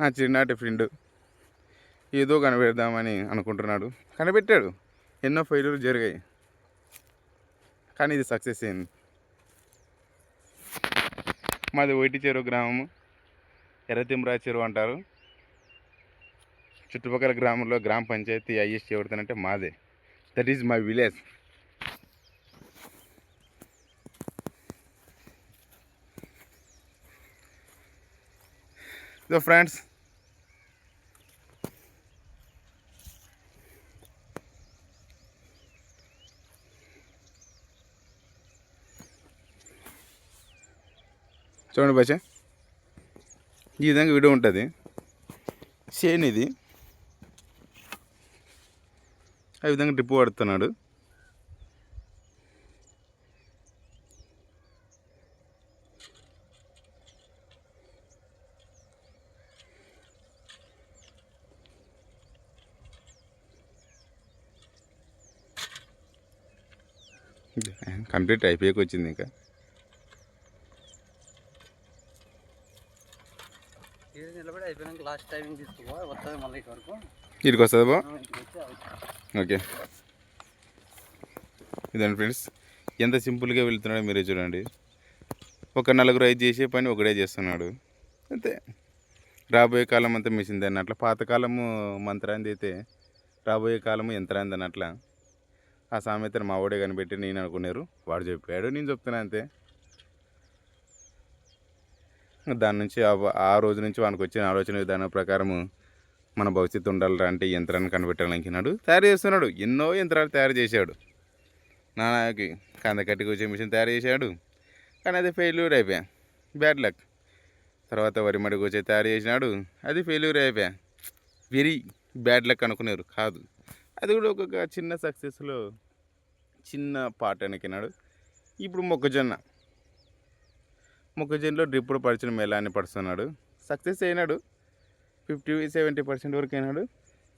నా చిన్ననాటి ఫ్రెండ్ ఏదో కనిపెడదామని అనుకుంటున్నాడు. కనిపెట్టాడు. ఎన్నో ఫెయిల్యూర్ జరిగాయి, కానీ ఇది సక్సెస్ అయింది. మాది వైటి చెరువు గ్రామము, ఎర్రతిమ్రా చెరువు అంటారు. చుట్టుపక్కల గ్రామంలో గ్రామ పంచాయతీ హైయెస్ట్ ఎవరితోనంటే మాదే. That is my village. So friends, చూడండి బచ్చా, ఈ విధంగా వీడియో ఉంటుంది. చేను ఇది, ఆ విధంగా డ్రిప్ పడుతున్నాడు. కంప్లీట్ అయిపోయాక వచ్చింది. ఇంకా ఇక్కడికి వస్తుంది బా. ఓకే, ఇదండి ఫ్రెండ్స్, ఎంత సింపుల్గా వెళ్తున్నాడో మీరే చూడండి. ఒక నలుగురు 5 చేసే పని ఒకడే చేస్తున్నాడు అంతే. రాబోయే కాలం అంతా మిషన్ అన్నట్ల, పాతకాలము మంత్రాంది అయితే రాబోయే కాలము యంత్రాంది అన్నట్ల. ఆ సామెతను మా వాడే కనిపెట్టి నేను అనుకున్నారు, వాడు చెప్పాడు, నేను చెప్తున్నా అంతే. దాని నుంచి ఆ రోజు నుంచి వానికి వచ్చిన ఆలోచన విధానం ప్రకారము మన భవిష్యత్తు ఉండాలి అంటే యంత్రాన్ని కనిపెట్టాలనుకున్నాడు. తయారు చేస్తున్నాడు. ఎన్నో యంత్రాలు తయారు చేశాడు. నాన్నకి కంద కట్టికి వచ్చే మిషన్ తయారు చేశాడు, కానీ అది ఫెయిల్యూర్ అయిపోయా. Bad luck. తర్వాత వరి మడికి వచ్చే తయారు చేసినాడు, అది ఫెయిల్యూర్ అయిపోయా. వెరీ బ్యాడ్ లక్ అనుకున్నారు, కాదు. అది కూడా ఒక చిన్న సక్సెస్లో చిన్న పార్ట్ అనుకున్నాడు. ఇప్పుడు మొక్కజొన్నలో డ్రిప్పుడు పరిచిన మెలాన్ని పడుతున్నాడు. సక్సెస్ అయినాడు. 50-70% వరకు అయినాడు.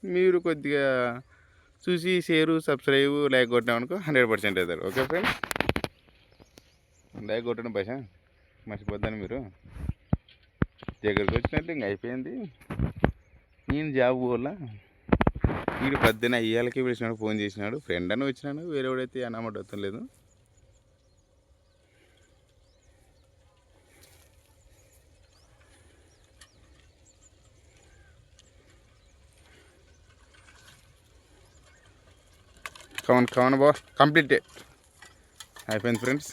మీరు కొద్దిగా చూసి షేరు, సబ్స్క్రైబ్, లైక్ కొట్టినామనుకో 100% అవుతారు. ఓకే ఫ్రెండ్స్, లైక్ కొట్టండి భాష, మర్చిపోద్దాను మీరు. దగ్గరికి వచ్చినట్టు ఇంక అయిపోయింది. నేను జాబ్ వల్ల వీడు పొద్దున్న ఇయ్యాలకి పిలిచినాడు, ఫోన్ చేసినాడు. ఫ్రెండ్ అని వచ్చినాడు, వేరేవాడైతే అన్నమాట అవుతాం లేదు. కవన్ బా, కంప్లీట్ అయిపోయింది ఫ్రెండ్స్.